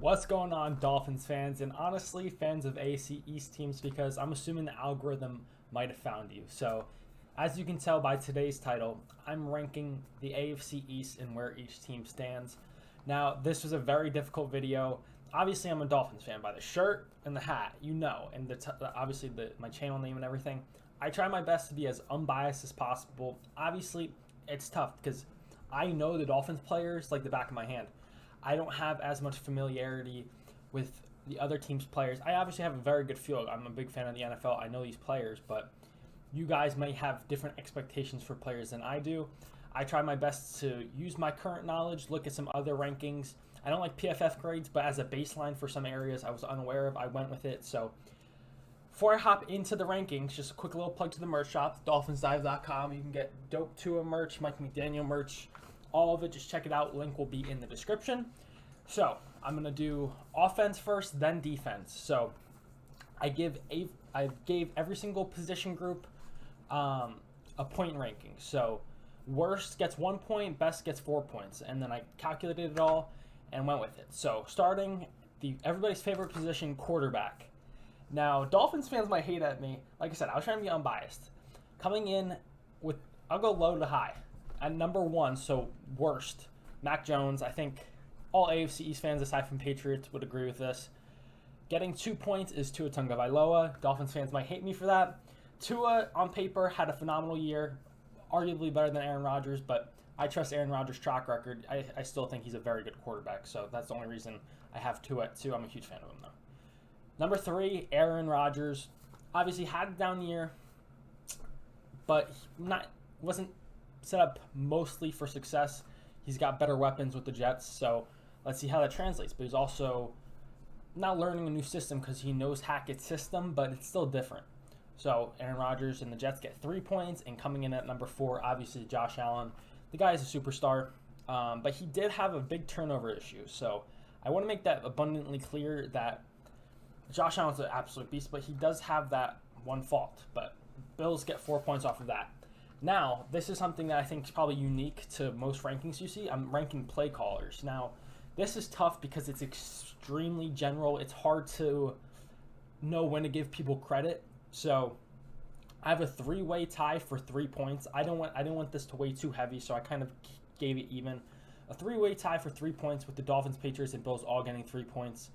What's going on, Dolphins fans, and honestly, fans of AFC East teams, because I'm assuming the algorithm might have found you. So, as you can tell by today's title, I'm ranking the AFC East and where each team stands. Now, this was a very difficult video. Obviously, I'm a Dolphins fan by the shirt and the hat, and obviously my channel name and everything. I try my best to be as unbiased as possible. Obviously, it's tough because I know the Dolphins players like the back of my hand. I don't have as much familiarity with the other team's players. I obviously have a very good feel. I'm a big fan of the NFL. I know these players, but you guys may have different expectations for players than I do. I try my best to use my current knowledge, look at some other rankings. I don't like PFF grades, but as a baseline for some areas I was unaware of, I went with it. So before I hop into the rankings, just a quick little plug to the merch shop, dolphinsdive.com. You can get Dope Tua merch, Mike McDaniel merch, all of it. Just check it out. Link will be in the description. So I'm going to do offense first, then defense. So I gave every single position group a point ranking. So worst gets 1 point, best gets 4 points. And then I calculated it all and went with it. So starting everybody's favorite position, quarterback. Now, Dolphins fans might hate at me. Like I said, I was trying to be unbiased. Coming in with, I'll go low to high. At number one, so worst, Mac Jones. I think all AFC East fans, aside from Patriots, would agree with this. Getting 2 points is Tua Tagovailoa. Dolphins fans might hate me for that. Tua, on paper, had a phenomenal year, arguably better than Aaron Rodgers, but I trust Aaron Rodgers' track record. I still think he's a very good quarterback, so that's the only reason I have Tua at 2. I'm a huge fan of him, though. Number 3, Aaron Rodgers. Obviously had a down year, but wasn't set up mostly for success. He's got better weapons with the Jets, so let's see how that translates. But he's also not learning a new system because he knows Hackett's system, but it's still different. So Aaron Rodgers and the Jets get 3 points, and coming in at number 4, obviously Josh Allen. The guy is a superstar, but he did have a big turnover issue. So I want to make that abundantly clear that Josh Allen's an absolute beast, but he does have that one fault. But Bills get 4 points off of that. Now, this is something that I think is probably unique to most rankings you see. I'm ranking play callers. Now, this is tough because it's extremely general. It's hard to know when to give people credit. So I have a 3-way tie for 3 points. I didn't want this to weigh too heavy, so I kind of gave it even. A 3-way tie for 3 points with the Dolphins, Patriots, and Bills all getting 3 points.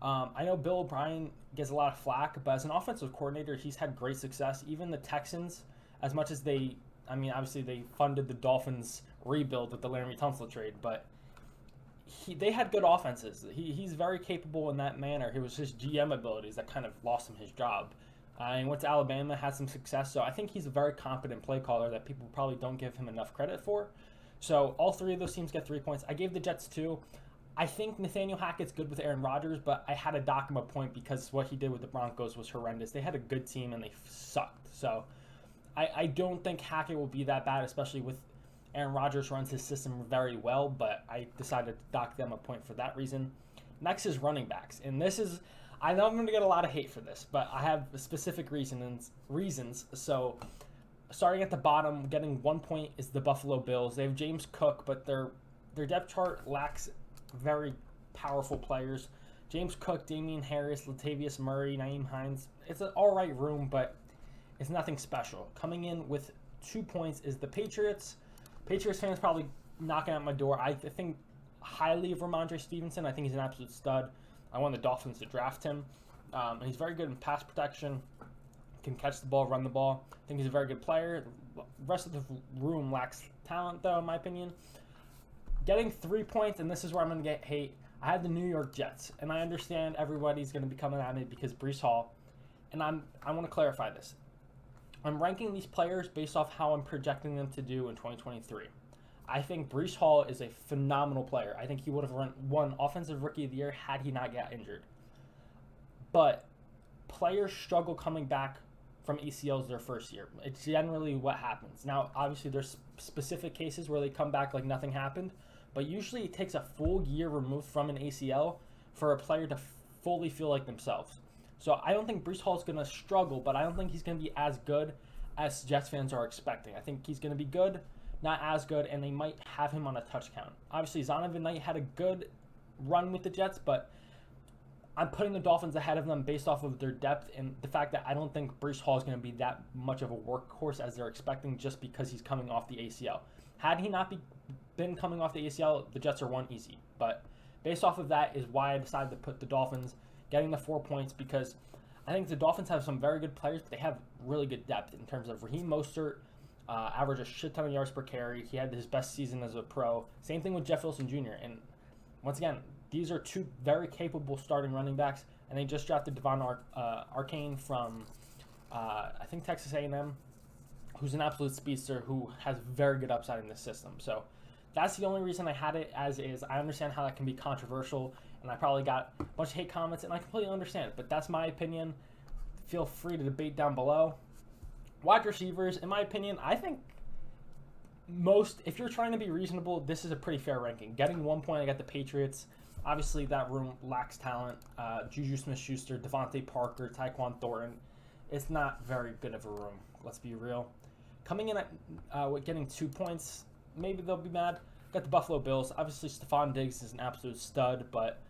I know Bill O'Brien gets a lot of flack, but as an offensive coordinator, he's had great success. Even the Texans, as much as obviously they funded the Dolphins rebuild with the Larry Tunsil trade, but they had good offenses. He's very capable in that manner. It was his GM abilities that kind of lost him his job. He went to Alabama, had some success, so I think he's a very competent play caller that people probably don't give him enough credit for. So all 3 of those teams get 3 points. I gave the Jets 2. I think Nathaniel Hackett's good with Aaron Rodgers, but I had to dock him a point because what he did with the Broncos was horrendous. They had a good team and they sucked. So I don't think Hackett will be that bad, especially with Aaron Rodgers runs his system very well, but I decided to dock them a point for that reason. Next is running backs. And this is, I know I'm going to get a lot of hate for this, but I have specific reasons. So starting at the bottom, getting 1 point is the Buffalo Bills. They have James Cook, but their depth chart lacks very powerful players. James Cook, Damian Harris, Latavius Murray, Nyheim Hines. It's an all right room, but it's nothing special. Coming in with 2 points is the Patriots. Patriots fans probably knocking at my door. I think highly of Ramondre Stevenson. I think he's an absolute stud. I want the Dolphins to draft him. And he's very good in pass protection. Can catch the ball, run the ball. I think he's a very good player. The rest of the room lacks talent, though, in my opinion. Getting 3 points, and this is where I'm going to get hate. I had the New York Jets, and I understand everybody's going to be coming at me because Breece Hall. And I want to clarify this. I'm ranking these players based off how I'm projecting them to do in 2023. I think Breece Hall is a phenomenal player. I think he would have won Offensive Rookie of the Year had he not got injured. But players struggle coming back from ACLs their first year. It's generally what happens. Now, obviously, there's specific cases where they come back like nothing happened, but usually it takes a full year removed from an ACL for a player to fully feel like themselves. So I don't think Breece Hall is going to struggle, but I don't think he's going to be as good as Jets fans are expecting. I think he's going to be good, not as good, and they might have him on a touch count. Obviously, Zonovan Knight had a good run with the Jets, but I'm putting the Dolphins ahead of them based off of their depth and the fact that I don't think Breece Hall is going to be that much of a workhorse as they're expecting just because he's coming off the ACL. Had he not been coming off the ACL, the Jets are 1 easy. But based off of that is why I decided to put the Dolphins getting the 4 points, because I think the Dolphins have some very good players, but they have really good depth in terms of Raheem Mostert, average a shit ton of yards per carry. He had his best season as a pro. Same thing with Jeff Wilson Jr. And once again, these are two very capable starting running backs, and they just drafted Devon Arcane from, I think, Texas A&M, who's an absolute speedster who has very good upside in this system. So that's the only reason I had it as is. I understand how that can be controversial, and I probably got a bunch of hate comments, and I completely understand. But that's my opinion. Feel free to debate down below. Wide receivers, in my opinion, I think if you're trying to be reasonable, this is a pretty fair ranking. Getting 1 point, I got the Patriots. Obviously, that room lacks talent. Juju Smith-Schuster, Devontae Parker, Tyquan Thornton. It's not very good of a room. Let's be real. Coming in at with getting 2 points, maybe they'll be mad. Got the Buffalo Bills. Obviously, Stephon Diggs is an absolute stud, but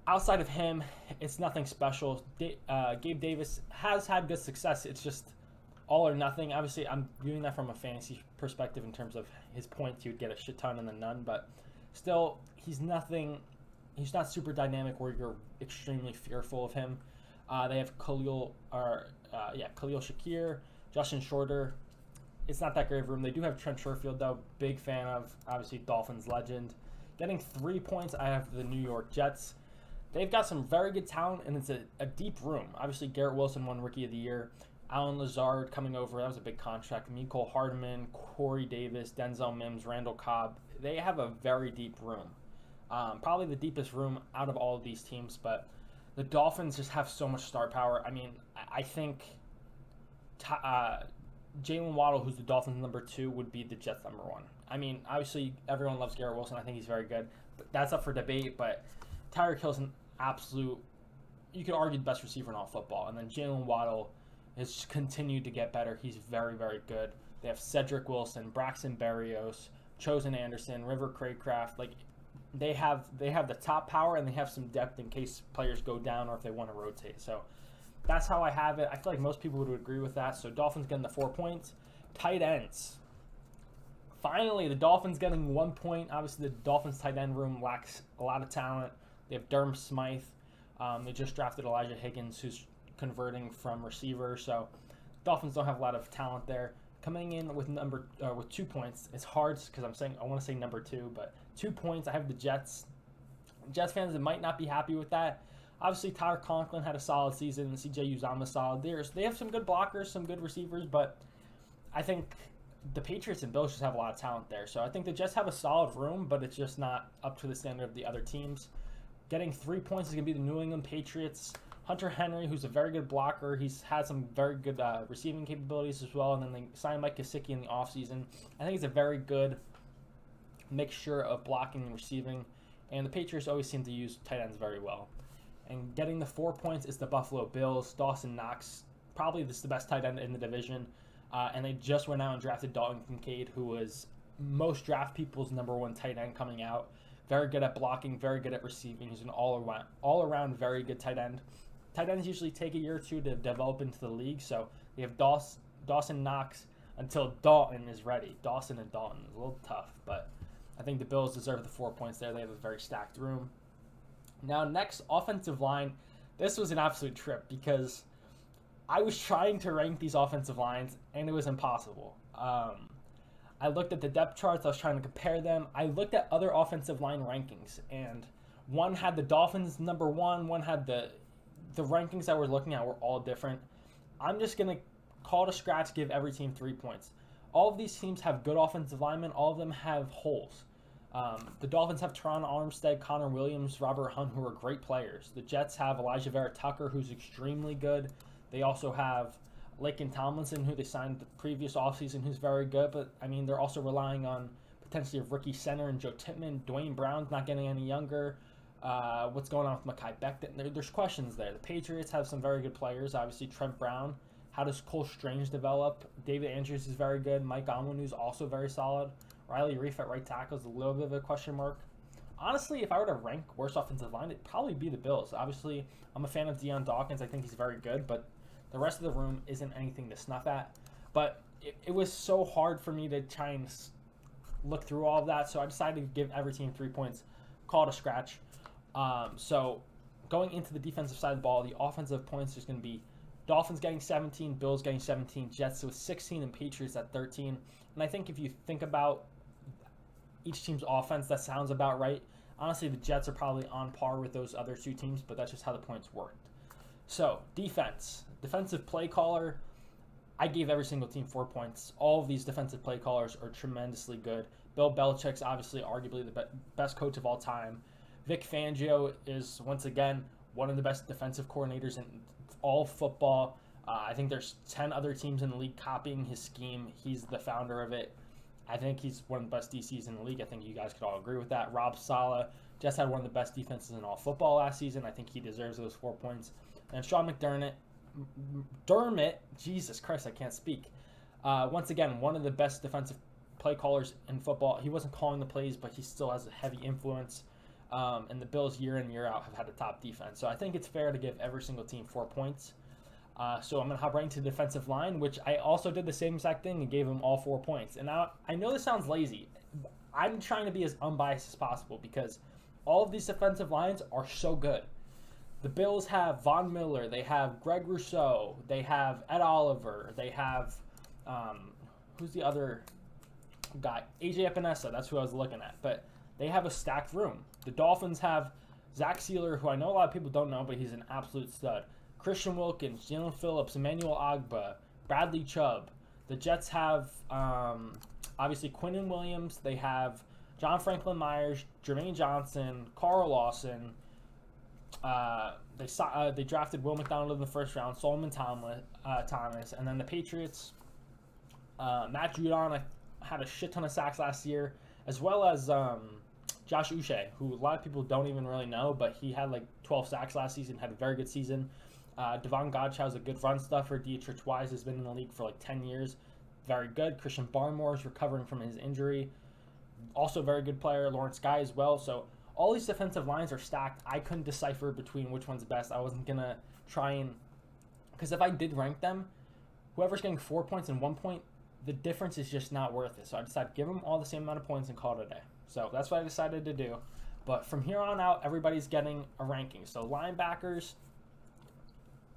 outside of him, it's nothing special. Gabe Davis has had good success. It's just all or nothing. Obviously, I'm viewing that from a fantasy perspective in terms of his points. He would get a shit ton and then none, but still, he's nothing. He's not super dynamic where you're extremely fearful of him. They have Khalil Shakir, Justin Shorter. It's not that great of a room. They do have Trent Sherfield, though. Big fan of, obviously, Dolphins legend. Getting 3 points, I have the New York Jets. They've got some very good talent, and it's a deep room. Obviously, Garrett Wilson won Rookie of the Year. Alan Lazard coming over. That was a big contract. Mecole Hardman, Corey Davis, Denzel Mims, Randall Cobb. They have a very deep room. Probably the deepest room out of all of these teams, but the Dolphins just have so much star power. I mean, I think Jalen Waddle, who's the Dolphins number 2, would be the Jets number 1. I mean, obviously, everyone loves Garrett Wilson. I think he's very good. But that's up for debate, but Tyreek Hill's an absolute, you could argue, the best receiver in all football. And then Jalen Waddle has continued to get better. He's very, very good. They have Cedric Wilson, Braxton Berrios, Chosen Anderson, River Craycraft. Like, they have the top power, and they have some depth in case players go down or if they want to rotate. So that's how I have it. I feel like most people would agree with that. So Dolphins getting the 4 points. Tight ends. Finally, the Dolphins getting 1 point. Obviously, the Dolphins tight end room lacks a lot of talent. They have Durham Smythe. They just drafted Elijah Higgins, who's converting from receiver. So Dolphins don't have a lot of talent there. Coming in with 2 points. It's hard because I want to say number 2, but 2 points. I have the Jets. Jets fans that might not be happy with that. Obviously, Tyler Conklin had a solid season. CJ Uzomah solid. They have some good blockers, some good receivers, but I think the Patriots and Bills just have a lot of talent there. So I think the Jets have a solid room, but it's just not up to the standard of the other teams. Getting 3 points is going to be the New England Patriots. Hunter Henry, who's a very good blocker. He's had some very good receiving capabilities as well. And then they signed Mike Gesicki in the offseason. I think it's a very good mixture of blocking and receiving. And the Patriots always seem to use tight ends very well. And getting the 4 points is the Buffalo Bills. Dawson Knox, probably this is the best tight end in the division. And they just went out and drafted Dalton Kincaid, who was most draft people's number 1 tight end coming out. Very good at blocking, very good at receiving. He's an all-around very good tight end. Tight ends usually take a year or 2 to develop into the league, so we have Dawson Knox until Dalton is ready. Dawson and Dalton is a little tough, but I think the Bills deserve the 4 points there. They have a very stacked room. Now, next, offensive line. This was an absolute trip because I was trying to rank these offensive lines, and it was impossible. I looked at the depth charts. I was trying to compare them. I looked at other offensive line rankings, and one had the Dolphins number 1. One had the rankings that we're looking at were all different. I'm just going to call it a scratch, give every team 3 points. All of these teams have good offensive linemen. All of them have holes. The Dolphins have Teron Armstead, Connor Williams, Robert Hunt, who are great players. The Jets have Elijah Vera Tucker, who's extremely good. They also have Laken Tomlinson, who they signed the previous offseason, who's very good. But, I mean, they're also relying on potentially a rookie center and Joe Tippmann. Dwayne Brown's not getting any younger. What's going on with Mekhi Becton? There's questions there. The Patriots have some very good players. Obviously, Trent Brown. How does Cole Strange develop? David Andrews is very good. Mike Onwenu is also very solid. Riley Reif at right tackle is a little bit of a question mark. honestly, if I were to rank worst offensive line, it'd probably be the Bills. Obviously, I'm a fan of Deion Dawkins. I think he's very good, but the rest of the room isn't anything to snuff at. But it was so hard for me to try and look through all of that, so I decided to give every team 3 points, call it a scratch. So going into the defensive side of the ball, the offensive points is going to be Dolphins getting 17, Bills getting 17, Jets with 16, and Patriots at 13. And I think if you think about each team's offense, that sounds about right. Honestly, the Jets are probably on par with those other two teams, but that's just how the points worked. So, defensive play caller, I gave every single team 4 points. All of these defensive play callers are tremendously good. Bill Belichick's obviously arguably the best coach of all time. Vic Fangio is, once again, one of the best defensive coordinators in all football. I think there's 10 other teams in the league copying his scheme. He's the founder of it. I think he's one of the best DCs in the league. I think you guys could all agree with that. Rob Saleh just had one of the best defenses in all football last season. I think he deserves those 4 points. And Sean McDermott, Jesus Christ, I can't speak. Once again, one of the best defensive play callers in football. He wasn't calling the plays, but he still has a heavy influence. And the Bills year in, year out have had a top defense. So I think it's fair to give every single team 4 points. So I'm going to hop right into the defensive line, which I also did the same exact thing and gave them all 4 points. And now I know this sounds lazy. I'm trying to be as unbiased as possible because all of these defensive lines are so good. The Bills have Von Miller, they have Greg Rousseau, they have Ed Oliver, they have, who's the other guy? AJ Epinesa, that's who I was looking at. But they have a stacked room. The Dolphins have Zach Sealer, who I know a lot of people don't know, but he's an absolute stud. Christian Wilkins, Jalen Phillips, Emmanuel Ogbah, Bradley Chubb. The Jets have, obviously, Quinnen Williams. They have John Franklin Myers, Jermaine Johnson, Carl Lawson. They drafted Will McDonald in the first round, Solomon Thomas. And then the Patriots, Matt Judon had a shit ton of sacks last year, as well as Josh Uche, who a lot of people don't even really know, but he had like 12 sacks last season, had a very good season. Devon Godchaux's a good run stuffer. Dietrich Wise has been in the league for like 10 years. Very good. Christian Barmore is recovering from his injury. Also a very good player. Lawrence Guy as well. So all these defensive lines are stacked. I couldn't decipher between which one's best. I wasn't going to try and... Because if I did rank them, whoever's getting 4 points and 1 point, the difference is just not worth it. So I decided to give them all the same amount of points and call it a day. So that's what I decided to do. But from here on out, everybody's getting a ranking. So linebackers...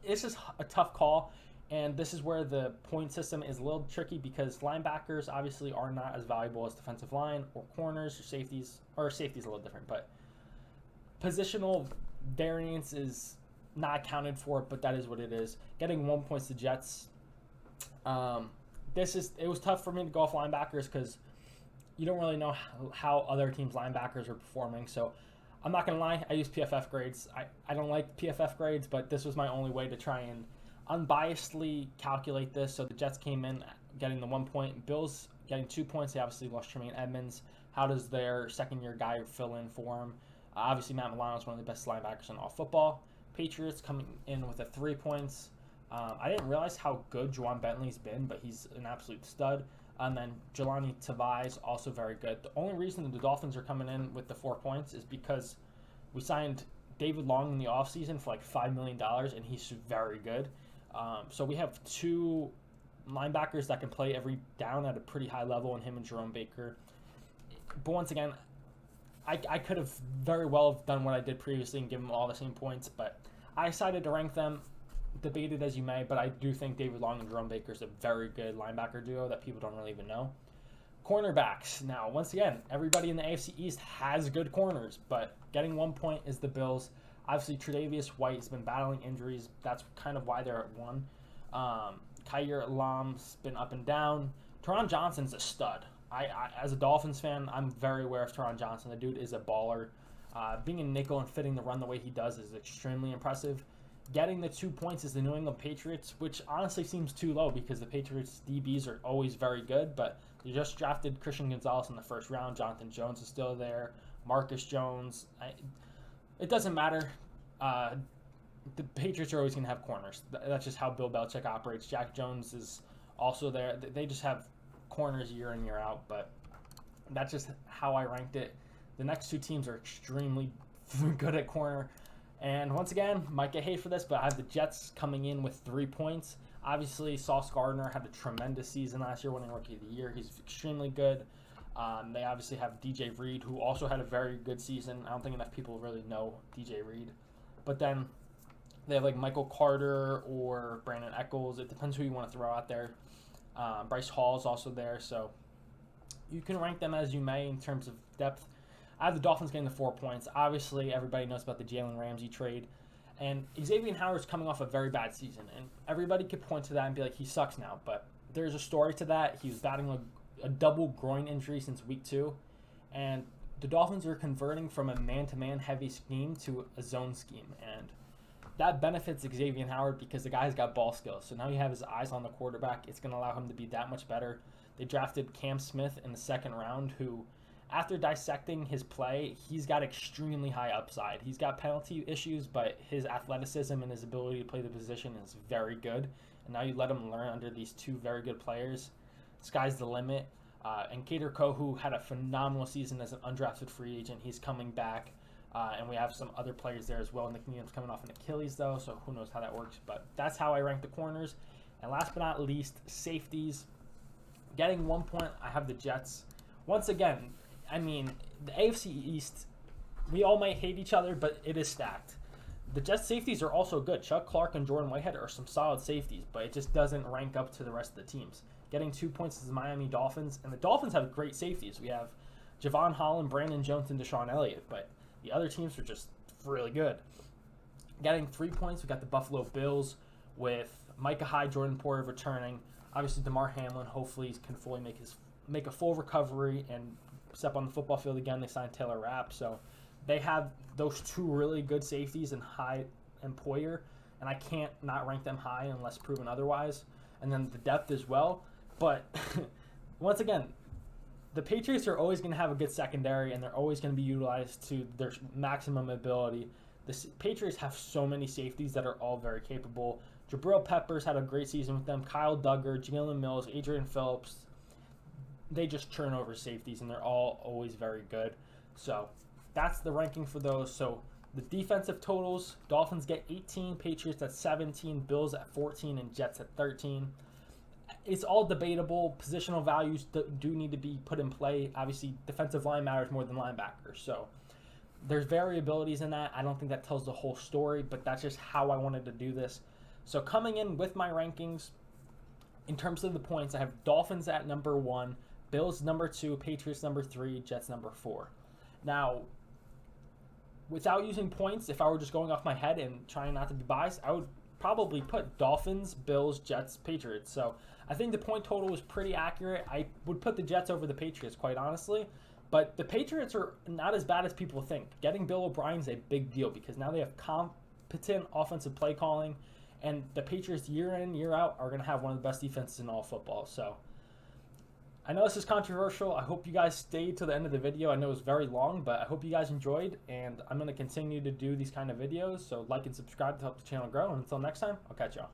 This is a tough call, and this is where the point system is a little tricky because linebackers obviously are not as valuable as defensive line or corners or safeties. Or safeties a little different, but positional variance is not accounted for, but that is what it is. Getting 1 point to Jets. It was tough for me to go off linebackers because you don't really know how other teams' linebackers are performing, so I'm not going to lie, I use PFF grades. I don't like PFF grades, but this was my only way to try and unbiasedly calculate this. So the Jets came in getting the 1 point. Bills getting 2 points. They obviously lost Tremaine Edmonds. How does their second-year guy fill in for him? Obviously, Matt Milano is one of the best linebackers in all football. Patriots coming in with 3 points. I didn't realize how good Juwan Bentley's been, but he's an absolute stud. And then Jelani Tavai, also very good. The only reason the Dolphins are coming in with the 4 points is because we signed David Long in the offseason for like $5 million, and he's very good. So we have 2 linebackers that can play every down at a pretty high level, and him and Jerome Baker. But once again, I could have very well done what I did previously and given them all the same points, but I decided to rank them. Debated as you may, but I do think David Long and Jerome Baker is a very good linebacker duo that people don't really even know. Cornerbacks. Now, once again, everybody in the AFC East has good corners, but getting 1 point is the Bills. Obviously, Tre'Davious White has been battling injuries. That's kind of why they're at 1. Kyer Elam's been up and down. Teron Johnson's a stud. I as a Dolphins fan, I'm very aware of Teron Johnson. The dude is a baller. Being a nickel and fitting the run the way he does is extremely impressive. Getting the 2 points is the New England Patriots, which honestly seems too low because the Patriots' DBs are always very good, but they just drafted Christian Gonzalez in the first round. Jonathan Jones is still there. Marcus Jones. It doesn't matter. The Patriots are always going to have corners. That's just how Bill Belichick operates. Jack Jones is also there. They just have corners year in, year out, but that's just how I ranked it. The next two teams are extremely good at corner. And once again, might get hate for this, but I have the Jets coming in with 3 points. Obviously, Sauce Gardner had a tremendous season last year, winning Rookie of the Year. He's extremely good. They obviously have DJ Reed, who also had a very good season. I don't think enough people really know DJ Reed. But then they have like Michael Carter or Brandon Eccles. It depends who you want to throw out there. Bryce Hall is also there. So you can rank them as you may in terms of depth. I have the Dolphins getting the 4 points. Obviously, everybody knows about the Jalen Ramsey trade. And Xavier Howard's coming off a very bad season. And everybody could point to that and be like, he sucks now. But there's a story to that. He was battling a double groin injury since week 2. And the Dolphins are converting from a man-to-man heavy scheme to a zone scheme. And that benefits Xavier Howard because the guy's got ball skills. So now you have his eyes on the quarterback. It's going to allow him to be that much better. They drafted Cam Smith in the 2nd round, who, after dissecting his play, he's got extremely high upside. He's got penalty issues, but his athleticism and his ability to play the position is very good. And now you let him learn under these 2 very good players. Sky's the limit. And Kader Kohu had a phenomenal season as an undrafted free agent. He's coming back. And we have some other players there as well. Nick Needham's coming off an Achilles, though, so who knows how that works. But that's how I rank the corners. And last but not least, safeties. Getting 1 point, I have the Jets. Once again, I mean, the AFC East, we all might hate each other, but it is stacked. The Jets safeties are also good. Chuck Clark and Jordan Whitehead are some solid safeties, but it just doesn't rank up to the rest of the teams. Getting 2 points is the Miami Dolphins, and the Dolphins have great safeties. We have Javon Holland, Brandon Jones, and Deshaun Elliott, but the other teams are just really good. Getting 3 points, we got the Buffalo Bills with Micah Hyde, Jordan Porter returning. Obviously, DeMar Hamlin hopefully can fully make a full recovery and step on the football field again. They signed Taylor Rapp, so they have those 2 really good safeties in Hyde and Poyer, and I can't not rank them high unless proven otherwise. And then the depth as well. But once again, the Patriots are always going to have a good secondary, and they're always going to be utilized to their maximum ability. The Patriots have so many safeties that are all very capable. Jabril Peppers had a great season with them. Kyle Duggar, Jalen Mills, Adrian Phillips. They just churn over safeties, and they're all always very good. So that's the ranking for those. So the defensive totals, Dolphins get 18, Patriots at 17, Bills at 14, and Jets at 13. It's all debatable. Positional values do need to be put in play. Obviously, defensive line matters more than linebackers. So there's variabilities in that. I don't think that tells the whole story, but that's just how I wanted to do this. So coming in with my rankings, in terms of the points, I have Dolphins at number 1, Bills number 2, Patriots number 3, Jets number 4. Now, without using points, if I were just going off my head and trying not to be biased, I would probably put Dolphins, Bills, Jets, Patriots. So I think the point total was pretty accurate. I would put the Jets over the Patriots, quite honestly. But the Patriots are not as bad as people think. Getting Bill O'Brien's a big deal because now they have competent offensive play calling. And the Patriots year in, year out are going to have one of the best defenses in all football. So I know this is controversial. I hope you guys stayed to the end of the video. I know it was very long, but I hope you guys enjoyed. And I'm going to continue to do these kind of videos. So like and subscribe to help the channel grow. And until next time, I'll catch y'all.